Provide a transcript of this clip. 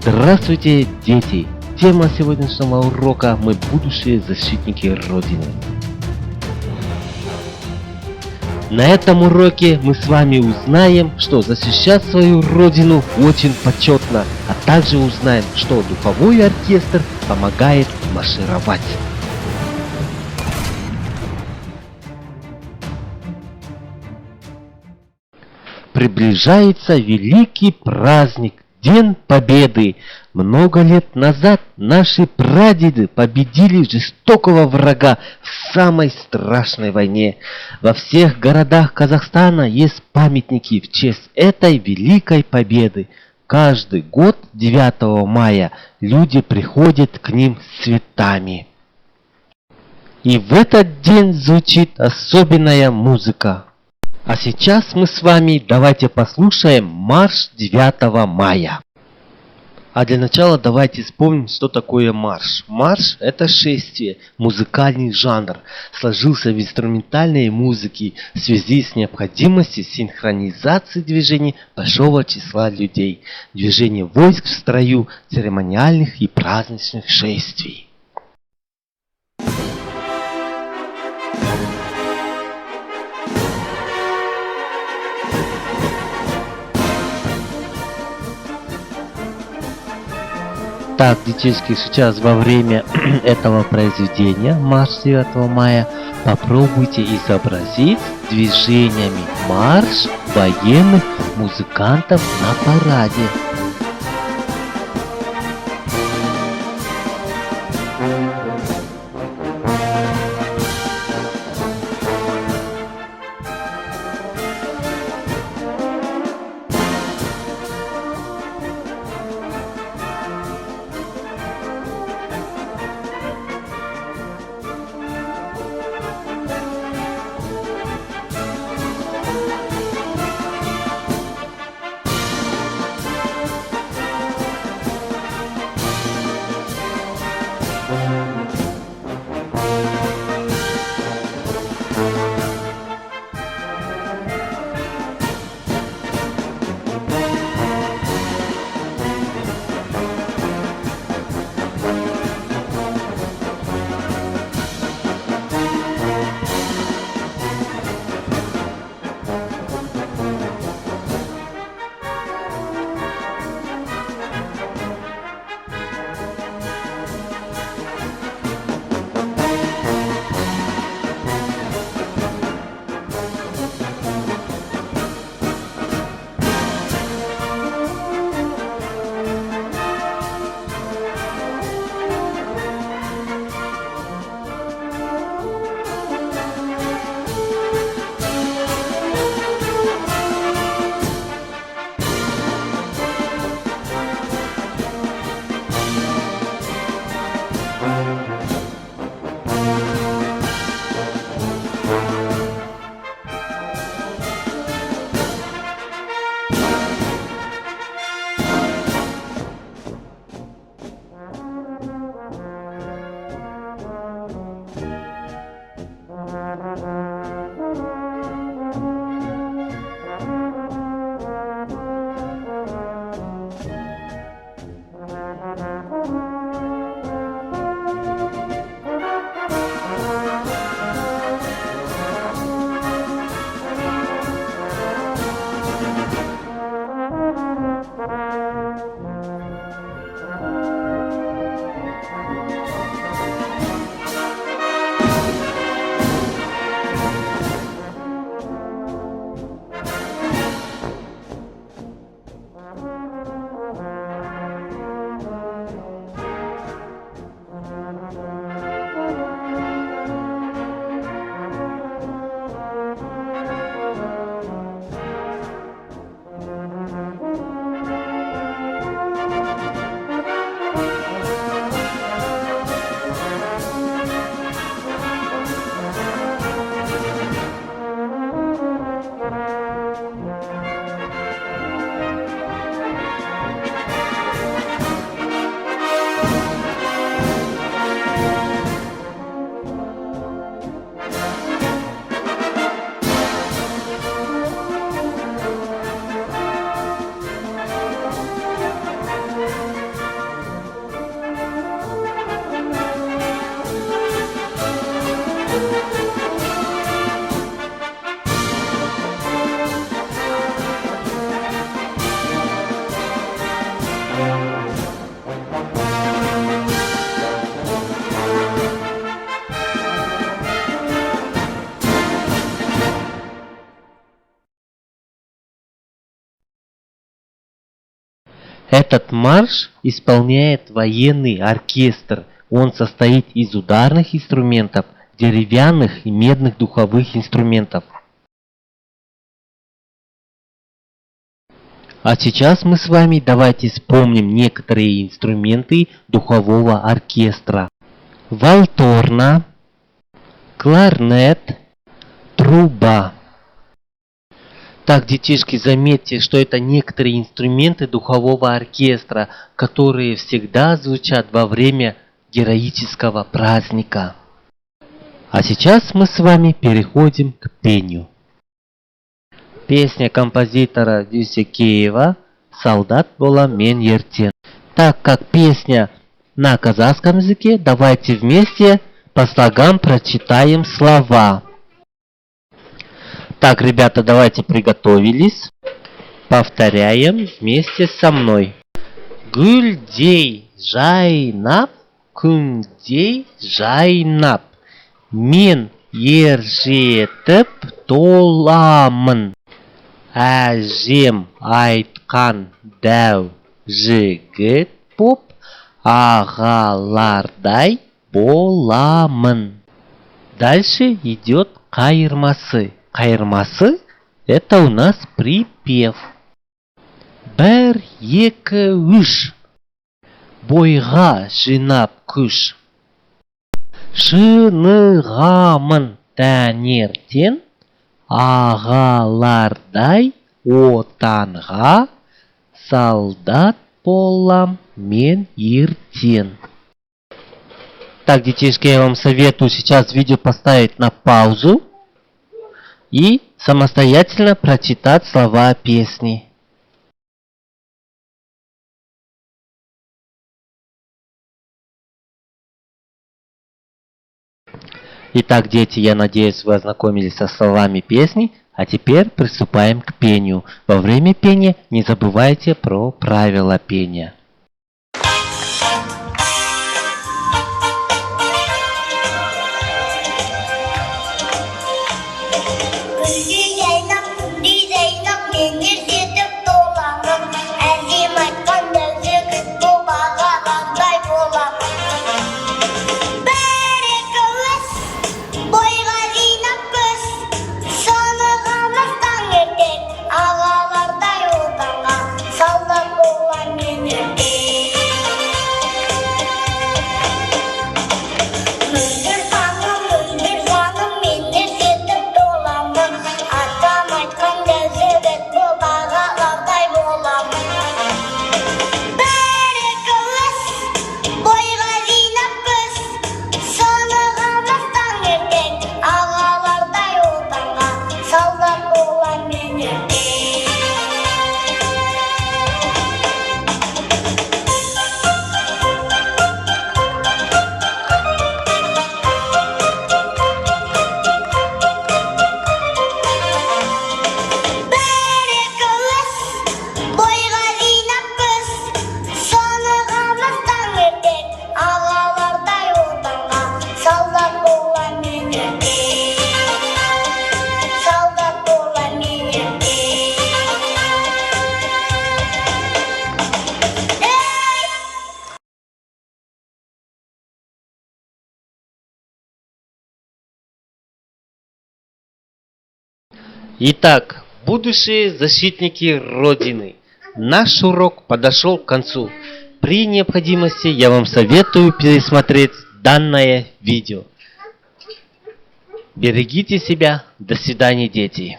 Здравствуйте, дети! Тема сегодняшнего урока – мы будущие защитники Родины. На этом уроке мы с вами узнаем, что защищать свою Родину очень почетно, а также узнаем, что духовой оркестр помогает маршировать. Приближается великий праздник – День Победы. Много лет назад наши прадеды победили жестокого врага в самой страшной войне. Во всех городах Казахстана есть памятники в честь этой великой победы. Каждый год 9 мая люди приходят к ним с цветами. И в этот день звучит особенная музыка. А сейчас мы с вами давайте послушаем марш 9 мая. А для начала давайте вспомним, что такое марш. Марш – это шествие, музыкальный жанр. Сложился в инструментальной музыке в связи с необходимостью синхронизации движений большого числа людей. Движение войск в строю, церемониальных и праздничных шествий. Так, детишки, сейчас во время этого произведения, марш 9 мая, попробуйте изобразить движениями марш военных музыкантов на параде. Этот марш исполняет военный оркестр. Он состоит из ударных инструментов, деревянных и медных духовых инструментов. А сейчас мы с вами давайте вспомним некоторые инструменты духового оркестра. Валторна, кларнет, труба. Так, детишки, заметьте, что это некоторые инструменты духового оркестра, которые всегда звучат во время героического праздника. А сейчас мы с вами переходим к пению. Песня композитора Дюсекеева «Солдат бола мен ертен». Так как песня на казахском языке, давайте вместе по слогам прочитаем слова. Так, ребята, давайте приготовились. Повторяем вместе со мной. Гүлдей жайнап, күндей жайнап, мен ержетіп толамын. Әжем айтқан дәу жігіт боп, ағалардай боламын. Дальше идет қайырмасы. Қайырмасы – это у нас припев. Бір, екі, үш. Бойға жинап күш. Шынығамын таңертең, ағалардай отанға, солдат болам мен ертең. Так, детишки, я вам советую сейчас видео поставить на паузу и самостоятельно прочитать слова песни. Итак, дети, я надеюсь, вы ознакомились со словами песни, а теперь приступаем к пению. Во время пения не забывайте про правила пения. Итак, будущие защитники Родины, наш урок подошел к концу. При необходимости я вам советую пересмотреть данное видео. Берегите себя. До свидания, дети.